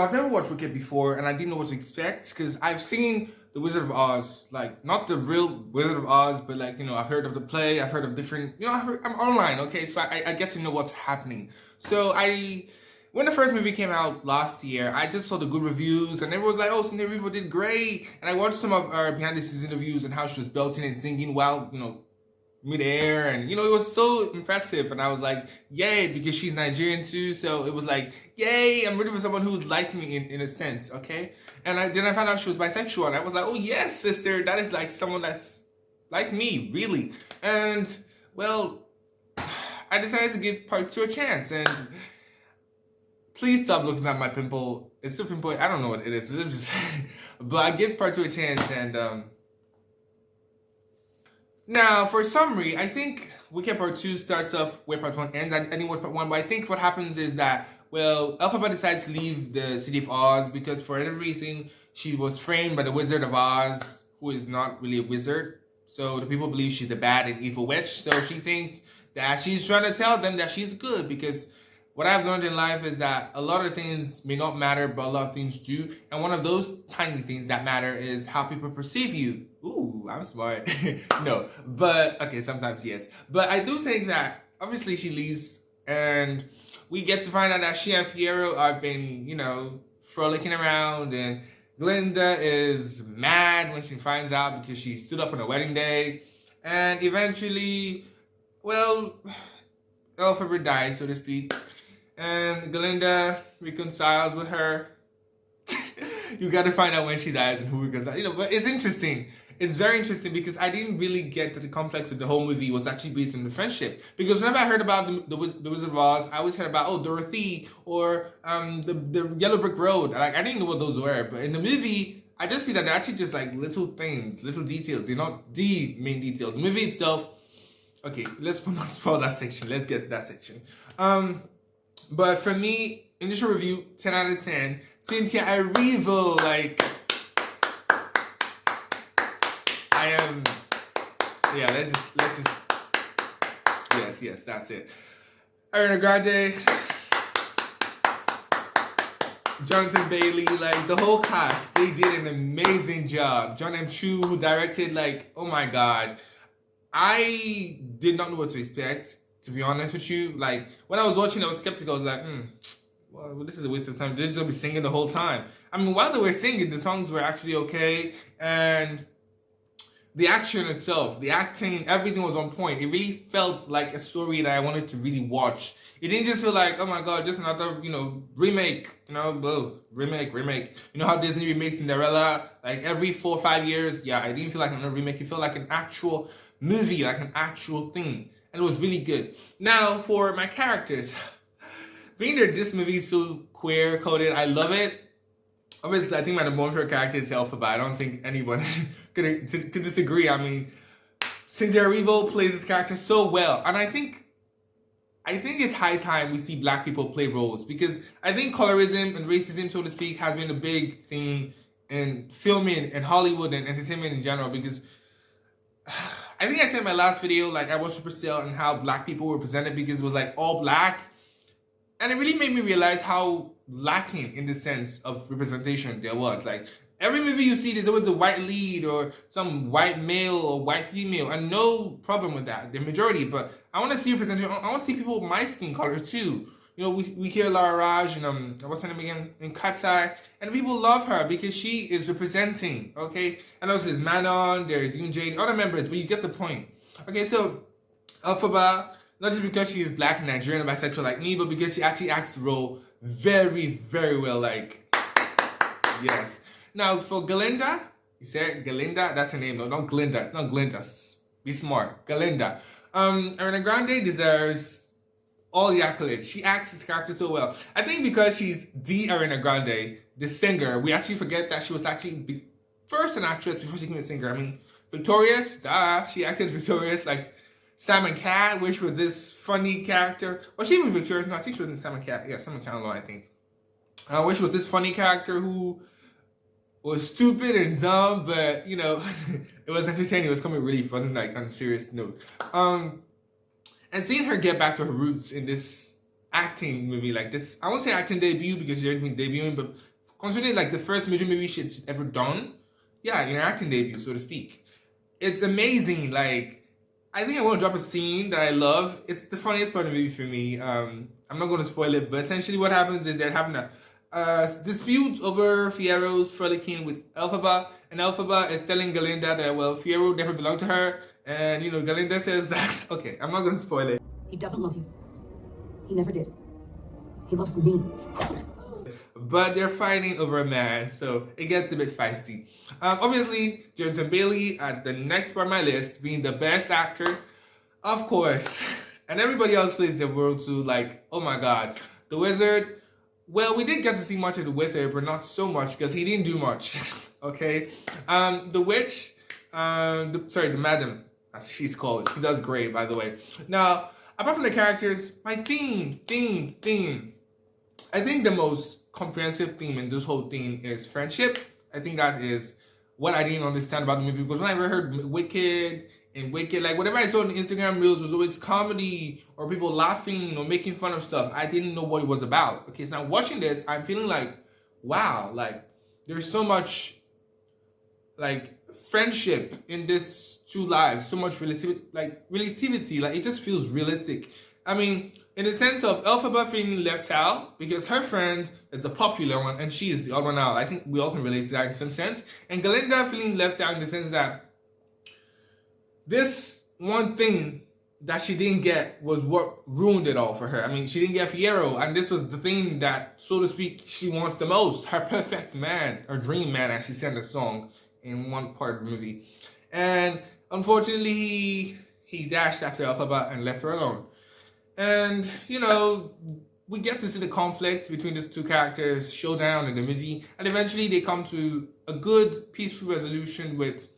I've never watched Wicked before, and I didn't know what to expect because I've seen The Wizard of Oz, like not the real Wizard of Oz, but like I've heard of the play, I've heard of different, I'm online, okay, so I get to know what's happening. So when the first movie came out last year, I just saw the good reviews, and everyone was like, "Oh, Cindy Rivo did great," and I watched some of her behind the scenes interviews and how she was belting and singing while midair, and it was so impressive, and I was like, yay, because she's Nigerian too, so it was like, yay, I'm rooting for someone who's like me in a sense, okay? And then I found out she was bisexual, and I was like, oh yes, sister, that is like someone that's like me, really. And well, I decided to give part 2 a chance, and please stop looking at my pimple. It's a pimple, I don't know what it is, but I give part 2 a chance, and now, for summary, I think Wicked Part 2 starts off where Part 1 ends. I didn't watch Part 1, but I think what happens is that, well, Elphaba decides to leave the City of Oz because for whatever reason, she was framed by the Wizard of Oz, who is not really a wizard. So the people believe she's a bad and evil witch. So she thinks that she's trying to tell them that she's good, because what I've learned in life is that a lot of things may not matter, but a lot of things do. And one of those tiny things that matter is how people perceive you. Ooh, I'm smart. No, but okay, sometimes yes. But I do think that obviously she leaves, and we get to find out that she and Fiero have been, frolicking around, and Glinda is mad when she finds out because she stood up on her wedding day. And eventually, well, Elphaba dies, so to speak. And Glinda reconciles with her. You got to find out when she dies and who reconciles. But it's interesting. It's very interesting because I didn't really get to the complex of the whole movie was actually based on the friendship. Because whenever I heard about the Wizard of Oz, I always heard about Dorothy or the Yellow Brick Road. Like I didn't know what those were, but in the movie, I just see that they're actually just like little things, little details. They're not the main detail. The movie itself. Okay, let's not spoil that section. Let's get to that section. But for me, initial review, 10 out of 10. Cynthia Erivo, like, I am, yeah, let's just, yes, that's it. Ariana Grande, Jonathan Bailey, like, the whole cast, they did an amazing job. John M. Chu, who directed, like, oh my God. I did not know what to expect, to be honest with you. Like, when I was watching, I was skeptical. I was like, well, this is a waste of time. They're just going to be singing the whole time. I mean, while they were singing, the songs were actually okay. And the action itself, the acting, everything was on point. It really felt like a story that I wanted to really watch. It didn't just feel like, oh my God, just another, remake, remake. You know how Disney remakes Cinderella, like every 4 or 5 years? Yeah, I didn't feel like another remake. It felt like an actual movie, like an actual thing. And it was really good. Now, for my characters, being that this movie is so queer-coded, I love it. Obviously, I think my number one favorite character is Elphaba. I don't think anyone could disagree. I mean, Cynthia Erivo plays this character so well. And I think it's high time we see black people play roles, because I think colorism and racism, so to speak, has been a big theme in filming and Hollywood and entertainment in general, because I think I said in my last video, like, I watched Supercell and how black people were presented because it was like all black. And it really made me realize how lacking in the sense of representation there was. Like, every movie you see, there's always a white lead or some white male or white female. And no problem with that, the majority. But I want to see representation. I want to see people with my skin color too. We hear Lara Raj and what's her name again? In Katsai. And people love her because she is representing, okay? And also there's Manon, there's Yoon Jae, other members, but you get the point. Okay, so Elphaba, not just because she is black, Nigerian, or bisexual like me, but because she actually acts the role very, very well, like, yes. Now, for Galinda, you said Galinda? That's her name, no, not Glinda. It's not Glinda. Be smart. Galinda. Ariana Grande deserves all the accolades. She acts this character so well. I think because she's the Ariana Grande, the singer, we actually forget that she was actually first an actress before she became a singer. I mean, Victorious, she acted Victorious, like Sam & Cat, which was this funny character. Well, she was Victorious. No, I think she was in Sam & Cat. Yeah, Sam & Cat alone, I think. Which was this funny character who was stupid and dumb, but, it was entertaining. It was coming relief. It wasn't like on a serious note. And seeing her get back to her roots in this acting movie, like this, I won't say acting debut because she's already been debuting, but considering like the first major movie she's ever done. Yeah, in her acting debut, so to speak. It's amazing. Like, I think I want to drop a scene that I love. It's the funniest part of the movie for me. I'm not going to spoil it, but essentially what happens is they're having a dispute over Fiero's frolicking with Elphaba, and Elphaba is telling Galinda that, well, Fiero never belonged to her, and, you know, Galinda says that, okay, I'm not going to spoil it. He doesn't love you. He never did. He loves me. But they're fighting over a man, so it gets a bit feisty. Obviously, Jonathan Bailey at the next part of my list, being the best actor, of course. And everybody else plays their world too, like, oh my god. The Wizard, well, we did get to see much of the Wizard, but not so much, because he didn't do much, okay? The Witch, the Madam, as she's called, she does great, by the way. Now, apart from the characters, my theme. I think the most comprehensive theme in this whole thing is friendship. I think that is what I didn't understand about the movie, because when I heard Wicked, like whatever I saw on Instagram reels was always comedy or people laughing or making fun of stuff. I didn't know what it was about. Okay, so now watching this, I'm feeling like, wow, like there's so much like friendship in this two lives, so much relativity, like it just feels realistic. I mean, in the sense of Elphaba feeling left out because her friend is the popular one and she is the odd one out. I think we all can relate to that in some sense. And Galinda feeling left out in the sense that this one thing that she didn't get was what ruined it all for her. I mean, she didn't get Fiero, and this was the thing that, so to speak, she wants the most. Her perfect man, her dream man, as she sang the song in one part of the movie. And unfortunately, he dashed after Elphaba and left her alone. And, you know, we get to see the conflict between these two characters showdown in the movie, and eventually they come to a good, peaceful resolution with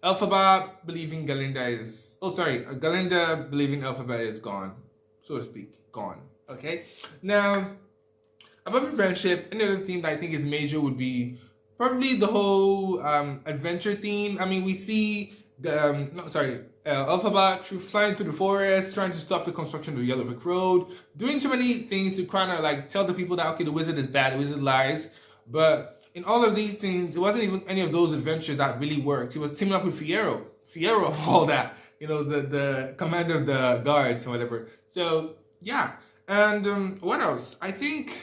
Elphaba believing Galinda believing Elphaba is gone, so to speak, gone. Okay? Now, above the friendship, another theme that I think is major would be probably the whole adventure theme. I mean, we see the Elphaba flying through the forest, trying to stop the construction of the Yellow Brick Road, doing too many things to kind of like tell the people that, okay, the wizard is bad, the wizard lies. But in all of these things, it wasn't even any of those adventures that really worked. He was teaming up with Fiero of all that, you know, the commander of the guards or whatever. So yeah, and what else? I think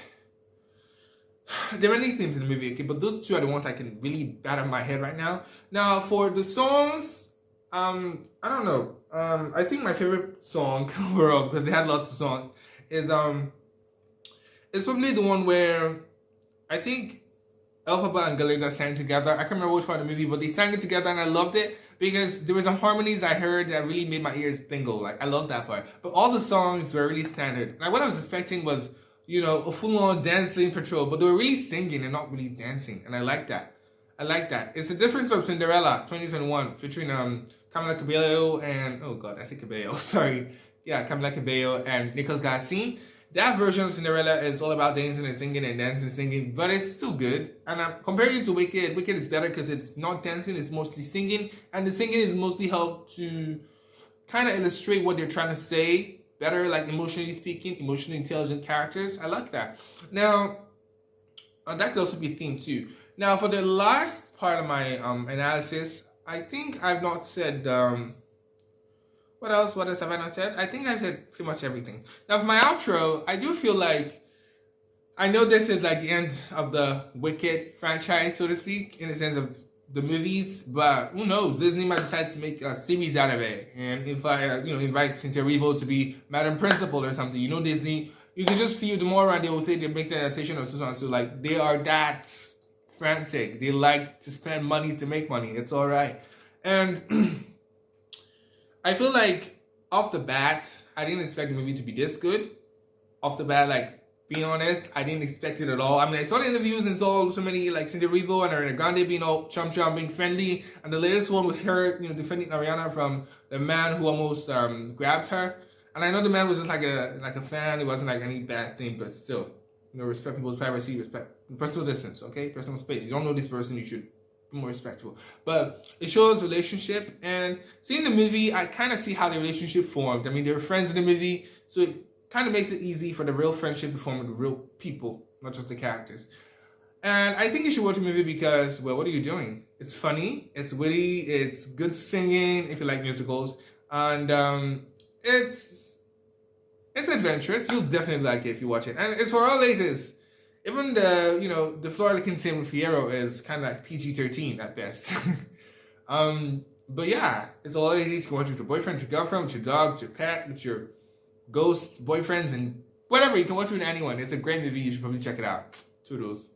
there are many themes in the movie, okay, but those two are the ones I can really bat on my head right now. Now for the songs, I don't know. I think my favorite song overall, because they had lots of songs, is it's probably the one where I think Elphaba and Galinda sang together. I can't remember which part of the movie, but they sang it together and I loved it because there were some harmonies I heard that really made my ears tingle. Like, I love that part. But all the songs were really standard. Like, what I was expecting was, you know, a full-on dancing patrol, but they were really singing and not really dancing. And I like that. It's a difference of Cinderella 2021 featuring Camila Cabello and, oh god, I said Cabello, sorry. Yeah, Camila Cabello and Nicholas Gassin. That version of Cinderella is all about dancing and singing and dancing and singing, but it's still good. And I'm comparing it to Wicked. Wicked is better because it's not dancing, it's mostly singing. And the singing is mostly helped to kind of illustrate what they're trying to say better, like emotionally speaking, emotionally intelligent characters. I like that. Now, that could also be a theme too. Now, for the last part of my analysis, I think I've not said... What else have I not said? I think I've said pretty much everything. Now for my outro, I do feel like, I know this is like the end of the Wicked franchise, so to speak, in the sense of the movies, but who knows, Disney might decide to make a series out of it. And if I, invite Cynthia Erivo to be Madam Principal or something, Disney, you can just see tomorrow and they will say they make the adaptation of so on. So like, they are that frantic. They like to spend money to make money. It's all right. And I feel like, off the bat, I didn't expect the movie to be this good. Off the bat, like, being honest, I didn't expect it at all. I mean, I saw the interviews and saw so many, like, Cynthia Erivo and Ariana Grande being all chum, being friendly. And the latest one with her, defending Ariana from the man who almost grabbed her. And I know the man was just like a fan. It wasn't like any bad thing, but still, respect people's privacy, respect personal distance, okay? Personal space. You don't know this person, you should more respectful. But it shows relationship, and seeing the movie, I kind of see how the relationship formed. I mean, they were friends in the movie, so it kind of makes it easy for the real friendship to form with the real people, not just the characters. And I think you should watch the movie because, well, what are you doing? It's funny, it's witty, it's good singing if you like musicals, and it's adventurous. You'll definitely like it if you watch it, and it's for all ages. Even the Florida Consumer Fiero is kind of like PG-13 at best. But yeah, it's all ages. You can watch it with your boyfriend, your girlfriend, with your dog, with your pet, with your ghost boyfriends, and whatever. You can watch it with anyone. It's a great movie. You should probably check it out. Toodles.